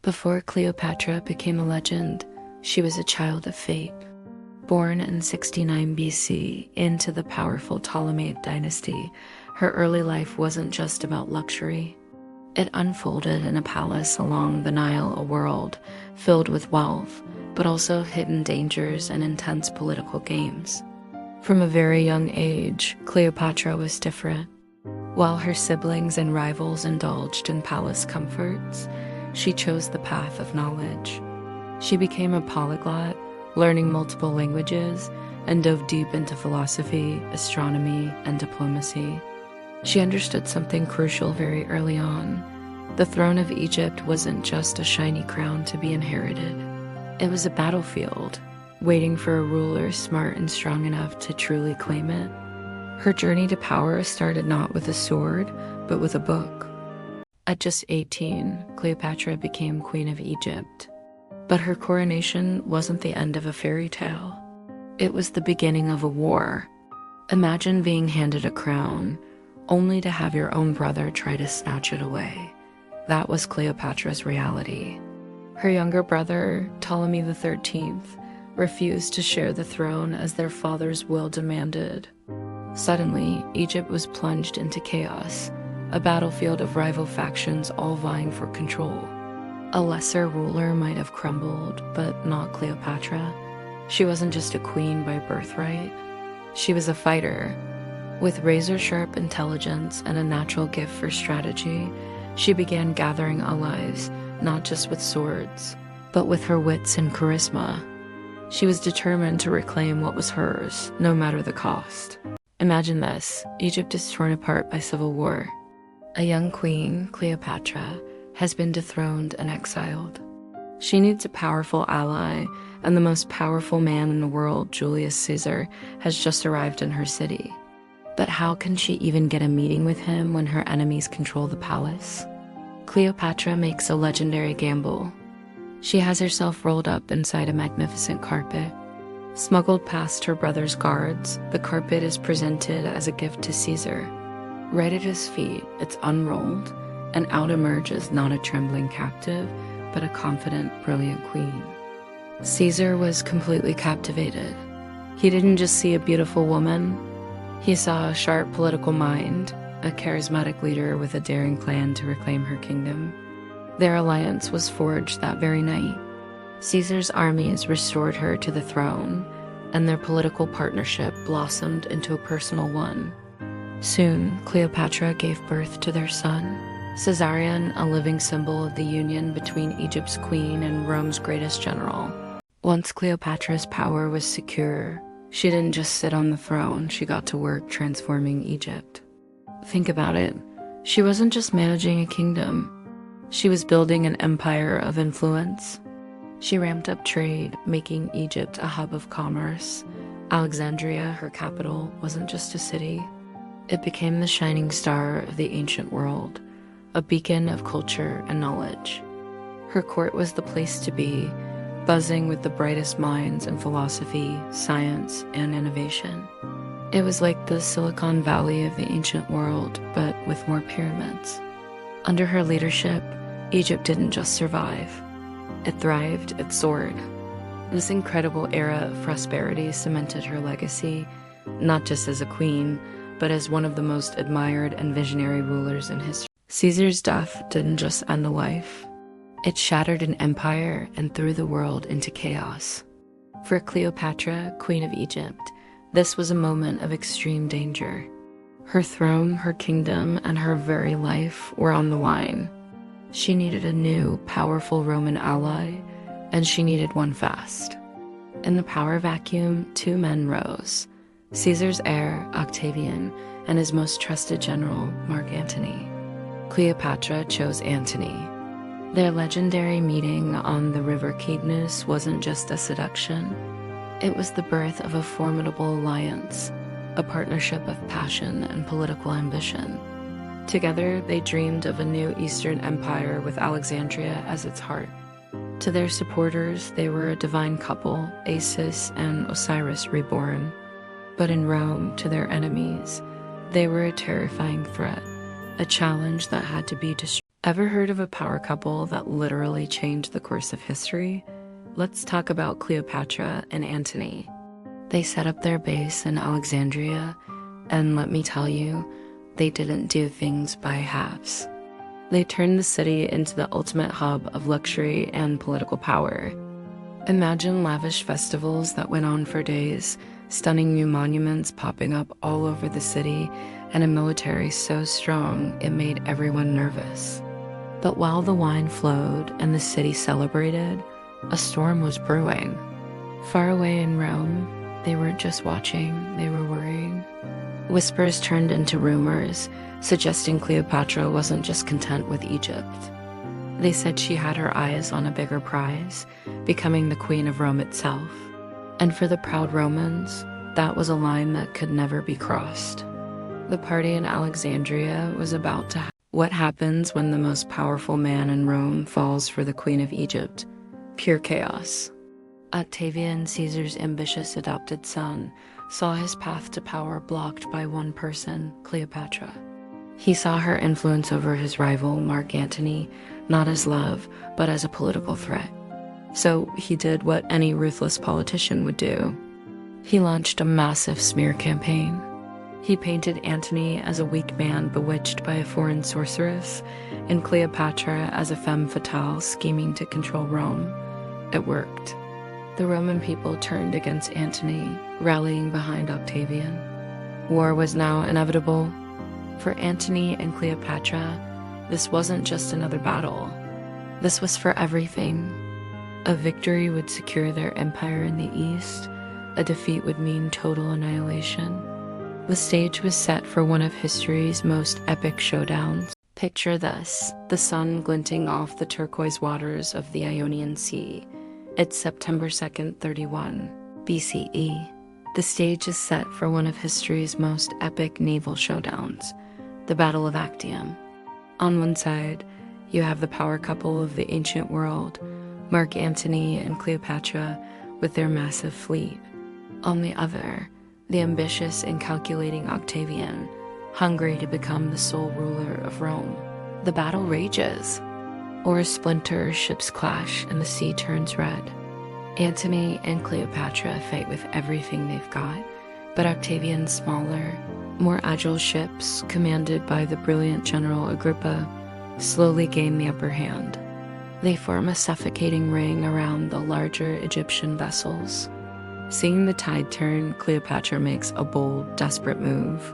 Before Cleopatra became a legend, she was a child of fate. Born in 69 BC into the powerful Ptolemaic dynasty, her early life wasn't just about luxury. It unfolded in a palace along the Nile, a world filled with wealth, but also hidden dangers and intense political games. From a very young age, Cleopatra was different. While her siblings and rivals indulged in palace comforts, she chose the path of knowledge. She became a polyglot, learning multiple languages, and dove deep into philosophy, astronomy, and diplomacy. She understood something crucial very early on. The throne of Egypt wasn't just a shiny crown to be inherited. It was a battlefield, waiting for a ruler smart and strong enough to truly claim it. Her journey to power started not with a sword, but with a book. At just 18, Cleopatra became Queen of Egypt. But her coronation wasn't the end of a fairy tale. It was the beginning of a war. Imagine being handed a crown, only to have your own brother try to snatch it away. That was Cleopatra's reality. Her younger brother, Ptolemy XIII, refused to share the throne as their father's will demanded. Suddenly, Egypt was plunged into chaos, a battlefield of rival factions all vying for control. A lesser ruler might have crumbled, but not Cleopatra. She wasn't just a queen by birthright. She was a fighter. With razor-sharp intelligence and a natural gift for strategy, she began gathering allies, not just with swords, but with her wits and charisma. She was determined to reclaim what was hers, no matter the cost. Imagine this: Egypt is torn apart by civil war. A young queen, Cleopatra, has been dethroned and exiled. She needs a powerful ally, and the most powerful man in the world, Julius Caesar, has just arrived in her city. But how can she even get a meeting with him when her enemies control the palace? Cleopatra makes a legendary gamble. She has herself rolled up inside a magnificent carpet. Smuggled past her brother's guards, the carpet is presented as a gift to Caesar. Right at his feet, it's unrolled, and out emerges not a trembling captive, but a confident, brilliant queen. Caesar was completely captivated. He didn't just see a beautiful woman. He saw a sharp political mind, a charismatic leader with a daring plan to reclaim her kingdom. Their alliance was forged that very night. Caesar's armies restored her to the throne, and their political partnership blossomed into a personal one. Soon, Cleopatra gave birth to their son, Caesarion, a living symbol of the union between Egypt's queen and Rome's greatest general. Once Cleopatra's power was secure, she didn't just sit on the throne, she got to work transforming Egypt. Think about it. She wasn't just managing a kingdom. She was building an empire of influence. She ramped up trade, making Egypt a hub of commerce. Alexandria, her capital, wasn't just a city. It became the shining star of the ancient world, a beacon of culture and knowledge. Her court was the place to be, buzzing with the brightest minds in philosophy, science, and innovation. It was like the Silicon Valley of the ancient world, but with more pyramids. Under her leadership, Egypt didn't just survive. It thrived, it soared. This incredible era of prosperity cemented her legacy, not just as a queen, but as one of the most admired and visionary rulers in history. Caesar's death didn't just end a life. It shattered an empire and threw the world into chaos. For Cleopatra, Queen of Egypt, this was a moment of extreme danger. Her throne, her kingdom, and her very life were on the line. She needed a new, powerful Roman ally, and she needed one fast. In the power vacuum, two men rose: Caesar's heir, Octavian, and his most trusted general, Mark Antony. Cleopatra chose Antony. Their legendary meeting on the River Cadmus wasn't just a seduction. It was the birth of a formidable alliance, a partnership of passion and political ambition. Together, they dreamed of a new Eastern empire with Alexandria as its heart. To their supporters, they were a divine couple, Isis and Osiris reborn. But in Rome, to their enemies, they were a terrifying threat, a challenge that had to be destroyed. Ever heard of a power couple that literally changed the course of history? Let's talk about Cleopatra and Antony. They set up their base in Alexandria, and let me tell you, they didn't do things by halves. They turned the city into the ultimate hub of luxury and political power. Imagine lavish festivals that went on for days, stunning new monuments popping up all over the city, and a military so strong it made everyone nervous. But while the wine flowed and the city celebrated, a storm was brewing. Far away in Rome, they weren't just watching, they were worrying. Whispers turned into rumors, suggesting Cleopatra wasn't just content with Egypt. They said she had her eyes on a bigger prize, becoming the queen of Rome itself. And for the proud Romans, that was a line that could never be crossed. The party in Alexandria was about to happen. What happens when the most powerful man in Rome falls for the queen of Egypt? Pure chaos. Octavian, Caesar's ambitious adopted son, saw his path to power blocked by one person, Cleopatra. He saw her influence over his rival, Mark Antony, not as love, but as a political threat. So he did what any ruthless politician would do. He launched a massive smear campaign. He painted Antony as a weak man bewitched by a foreign sorceress, and Cleopatra as a femme fatale scheming to control Rome. It worked. The Roman people turned against Antony, rallying behind Octavian. War was now inevitable. For Antony and Cleopatra, this wasn't just another battle. This was for everything. A victory would secure their empire in the east. A defeat would mean total annihilation. The stage was set for one of history's most epic showdowns. Picture this, the sun glinting off the turquoise waters of the Ionian Sea. It's September 2nd, 31 BCE. The stage is set for one of history's most epic naval showdowns, the Battle of Actium. On one side, you have the power couple of the ancient world, Mark Antony and Cleopatra, with their massive fleet. On the other, the ambitious and calculating Octavian, hungry to become the sole ruler of Rome. The battle rages. Oars splinter, ships clash, and the sea turns red. Antony and Cleopatra fight with everything they've got, but Octavian's smaller, more agile ships, commanded by the brilliant General Agrippa, slowly gain the upper hand. They form a suffocating ring around the larger Egyptian vessels. Seeing the tide turn, Cleopatra makes a bold, desperate move.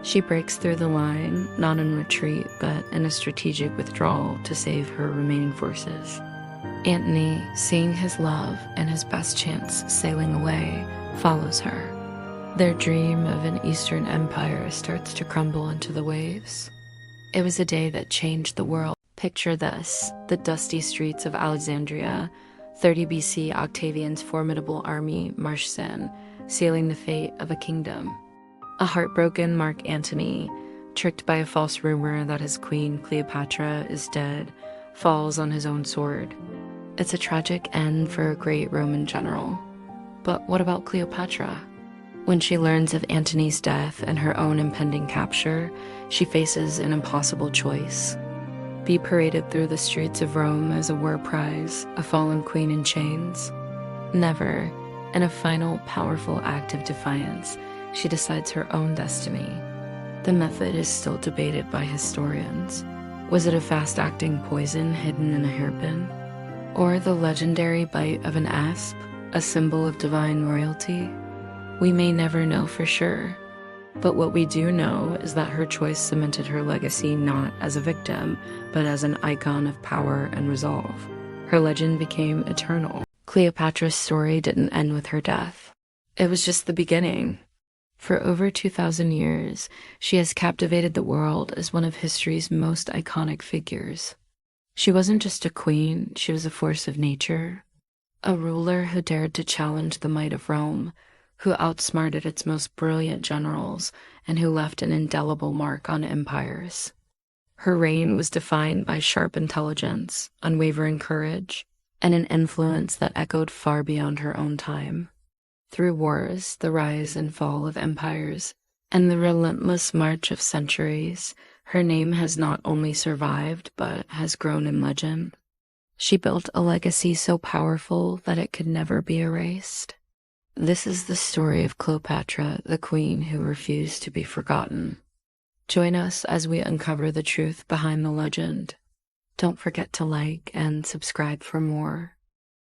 She breaks through the line, not in retreat, but in a strategic withdrawal to save her remaining forces. Antony, seeing his love and his best chance sailing away, follows her. Their dream of an Eastern empire starts to crumble into the waves. It was a day that changed the world. Picture this, the dusty streets of Alexandria. 30 BC, Octavian's formidable army marched in, sealing the fate of a kingdom. A heartbroken Mark Antony, tricked by a false rumor that his queen Cleopatra is dead, falls on his own sword. It's a tragic end for a great Roman general. But what about Cleopatra? When she learns of Antony's death and her own impending capture, she faces an impossible choice. Be paraded through the streets of Rome as a war prize, a fallen queen in chains? Never. In a final, powerful act of defiance, she decides her own destiny. The method is still debated by historians. Was it a fast-acting poison hidden in a hairpin? Or the legendary bite of an asp, a symbol of divine royalty? We may never know for sure. But what we do know is that her choice cemented her legacy not as a victim, but as an icon of power and resolve. Her legend became eternal. Cleopatra's story didn't end with her death. It was just the beginning. For over 2,000 years, she has captivated the world as one of history's most iconic figures. She wasn't just a queen, she was a force of nature. A ruler who dared to challenge the might of Rome, who outsmarted its most brilliant generals, and who left an indelible mark on empires. Her reign was defined by sharp intelligence, unwavering courage, and an influence that echoed far beyond her own time. Through wars, the rise and fall of empires, and the relentless march of centuries, Her name has not only survived, but has grown in legend. She built a legacy so powerful that it could never be erased. This is the story of Cleopatra, the queen who refused to be forgotten. Join us as we uncover the truth behind the legend. Don't forget to like and subscribe for more.